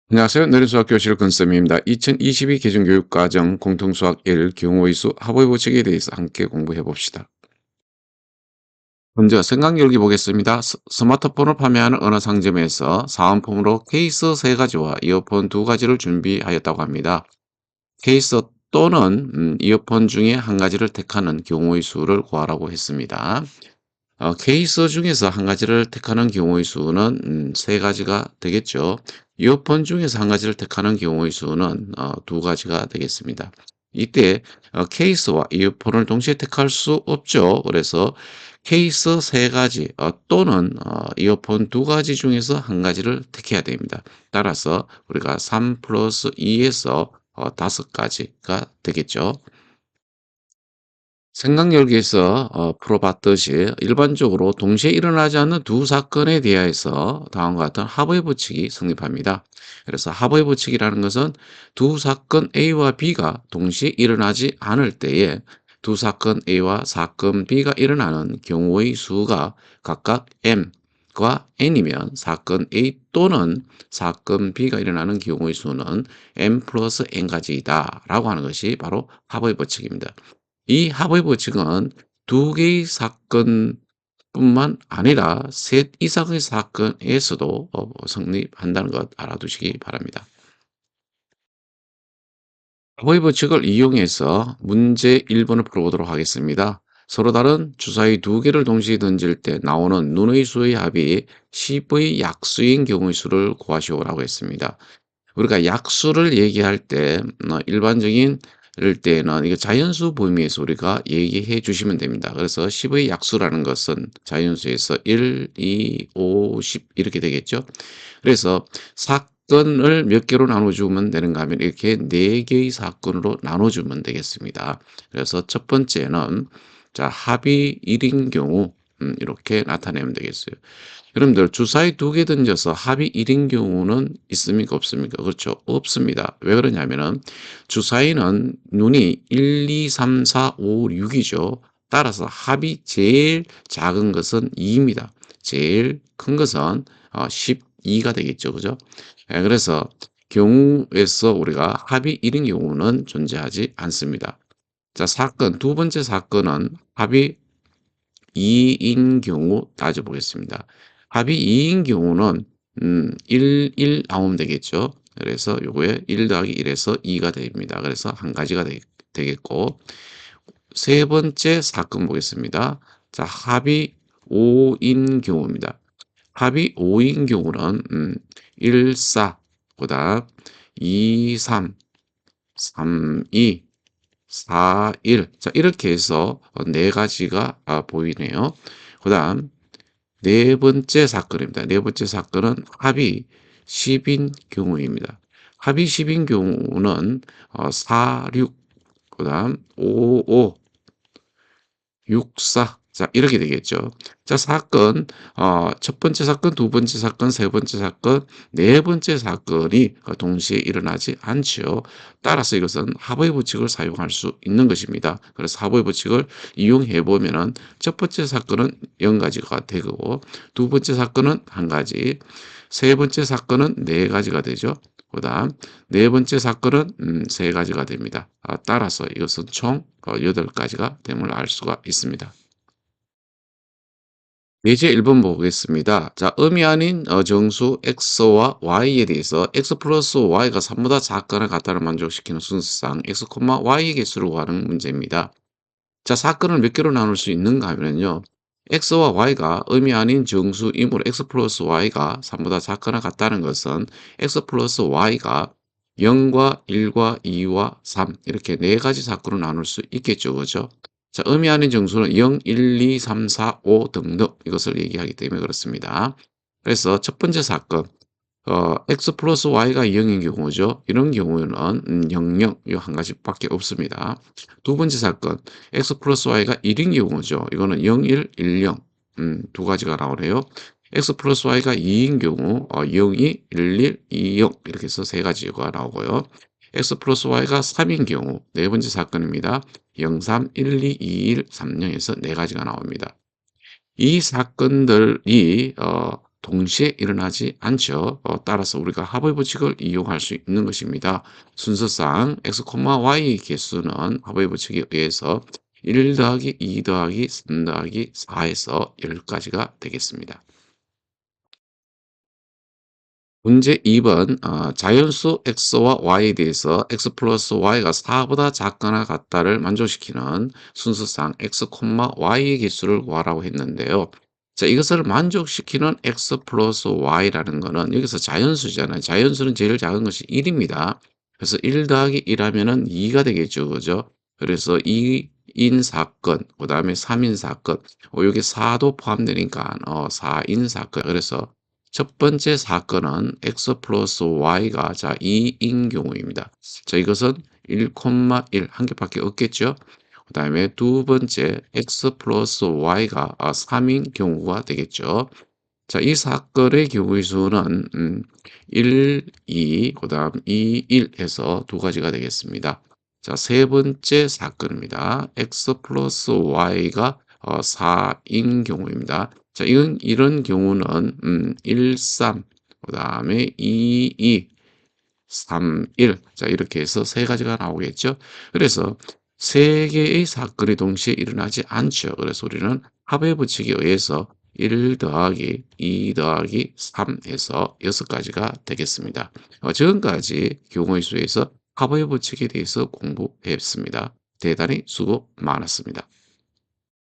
안녕하세요. 내린수학 교실 근쌤입니다. 2022 기준교육과정 공통수학 1 경우의 수 합의 법칙에 대해서 함께 공부해 봅시다. 먼저 생각 열기 보겠습니다. 스마트폰을 판매하는 어느 상점에서 사은품으로 케이스 3가지와 이어폰 2가지를 준비하였다고 합니다. 케이스 또는 이어폰 중에 한 가지를 택하는 경우의 수를 구하라고 했습니다. 케이스 중에서 한 가지를 택하는 경우의 수는 3가지가 되겠죠. 이어폰 중에서 한 가지를 택하는 경우의 수는 2가지가 되겠습니다. 이때 케이스와 이어폰을 동시에 택할 수 없죠. 그래서 케이스 3가지 또는 이어폰 2가지 중에서 한 가지를 택해야 됩니다. 따라서 우리가 3 플러스 2에서 5가지가 되겠죠. 생각열기에서 풀어봤듯이 일반적으로 동시에 일어나지 않는 두 사건에 대하여서 다음과 같은 합의 법칙이 성립합니다. 그래서 합의 법칙이라는 것은 두 사건 A와 B가 동시에 일어나지 않을 때에 두 사건 A와 사건 B가 일어나는 경우의 수가 각각 M과 N이면 사건 A 또는 사건 B가 일어나는 경우의 수는 M 플러스 N가지이다 라고 하는 것이 바로 합의 법칙입니다. 이 합의 법칙은 두 개의 사건뿐만 아니라 셋 이상의 사건에서도 성립한다는 것 알아두시기 바랍니다. 합의 법칙을 이용해서 문제 1번을 풀어보도록 하겠습니다. 서로 다른 주사위 두 개를 동시에 던질 때 나오는 눈의 수의 합이 10의 약수인 경우의 수를 구하시오라고 했습니다. 우리가 약수를 얘기할 때 일반적인 이럴 때는 이거 자연수 범위에서 우리가 얘기해 주시면 됩니다. 그래서 10의 약수라는 것은 자연수에서 1, 2, 5, 10 이렇게 되겠죠. 그래서 사건을 몇 개로 나눠주면 되는가 하면 이렇게 4개의 사건으로 나눠주면 되겠습니다. 그래서 첫 번째는 자 합이 1인 경우 이렇게 나타내면 되겠어요. 여러분들 주사위 2개 던져서 합이 1인 경우는 있습니까? 없습니까? 그렇죠. 없습니다. 왜 그러냐면은 주사위는 눈이 1, 2, 3, 4, 5, 6이죠. 따라서 합이 제일 작은 것은 2입니다. 제일 큰 것은 12가 되겠죠. 그죠? 그래서 경우에서 우리가 합이 1인 경우는 존재하지 않습니다. 자, 두 번째 사건은 합이 2인 경우 따져보겠습니다. 합이 2인 경우는 1, 1 나오면 되겠죠. 그래서 요거에 1 더하기 1에서 2가 됩니다. 그래서 한 가지가 되겠고 세 번째 사건 보겠습니다. 자, 합이 5인 경우입니다. 합이 5인 경우는 1, 4, 그다음 2, 3, 3, 2, 4, 1. 자, 이렇게 해서 네 가지가 보이네요. 그다음 네 번째 사건입니다. 네 번째 사건은 합이 10인 경우입니다. 합이 10인 경우는 4, 6, 그다음 5, 5, 6, 4. 자, 이렇게 되겠죠. 자, 첫 번째 사건, 두 번째 사건, 세 번째 사건, 네 번째 사건이 동시에 일어나지 않지요. 따라서 이것은 합의 법칙을 사용할 수 있는 것입니다. 그래서 합의 법칙을 이용해 보면은 첫 번째 사건은 0가지가 되고, 두 번째 사건은 한 가지, 세 번째 사건은 네 가지가 되죠. 그다음 네 번째 사건은 세 가지가 됩니다. 따라서 이것은 총 8가지가 됨을 알 수가 있습니다. 예제 1번 보겠습니다. 자, 음이 아닌 정수 x와 y에 대해서 x 플러스 y가 3보다 작거나 같다를 만족시키는 순서상 x, y의 개수를 구하는 문제입니다. 자, 사건을 몇 개로 나눌 수 있는가 하면요. x와 y가 음이 아닌 정수이므로 x 플러스 y가 3보다 작거나 같다는 것은 x 플러스 y가 0과 1과 2와 3 이렇게 네 가지 사건으로 나눌 수 있겠죠. 그죠? 자, 음이 아닌 정수는 0, 1, 2, 3, 4, 5 등등 이것을 얘기하기 때문에 그렇습니다. 그래서 첫 번째 사건 x 플러스 y가 0인 경우죠. 이런 경우에는 0, 0, 이 한 가지밖에 없습니다. 두 번째 사건, x 플러스 y가 1인 경우죠. 이거는 0, 1, 1, 0, 두 가지가 나오네요. x 플러스 y가 2인 경우 0, 2, 1, 1, 2, 0 이렇게 해서 세 가지가 나오고요. x 플러스 y가 3인 경우 네 번째 사건입니다. 0, 3, 1, 2, 2, 1, 3, 0에서 네 가지가 나옵니다. 이 사건들이 동시에 일어나지 않죠. 따라서 우리가 합의 법칙을 이용할 수 있는 것입니다. 순서상 x, y 개수는 합의 법칙에 의해서 1 더하기 2 더하기 3 더하기 4에서 10까지가 되겠습니다. 문제 2번 자연수 x와 y에 대해서 x 플러스 y가 4보다 작거나 같다를 만족시키는 순서상 x, y의 개수를 구하라고 했는데요. 자, 이것을 만족시키는 x 플러스 y라는 거는 여기서 자연수잖아요. 자연수는 제일 작은 것이 1입니다. 그래서 1 더하기 1 하면은 2가 되겠죠. 그죠? 그래서 2인 사건, 그 다음에 3인 사건, 여기 4도 포함되니까 4인 사건. 그래서 첫 번째 사건은 x 플러스 y가 2인 경우입니다. 자, 이것은 1, 1 한 개밖에 없겠죠. 그 다음에 두 번째 x 플러스 y가 3인 경우가 되겠죠. 자, 이 사건의 경우의 수는 1, 2, 그 다음 2, 1 해서 두 가지가 되겠습니다. 자, 세 번째 사건입니다. x 플러스 y가 4인 경우입니다. 자, 이런 경우는 1, 3, 그 다음에 2, 2, 3, 1. 자, 이렇게 해서 세 가지가 나오겠죠. 그래서 세 개의 사건이 동시에 일어나지 않죠. 그래서 우리는 합의 법칙에 의해서 1 더하기 2 더하기 3 해서 6가지가 되겠습니다. 지금까지 경우의 수에서 합의 법칙에 대해서 공부했습니다. 대단히 수고 많았습니다.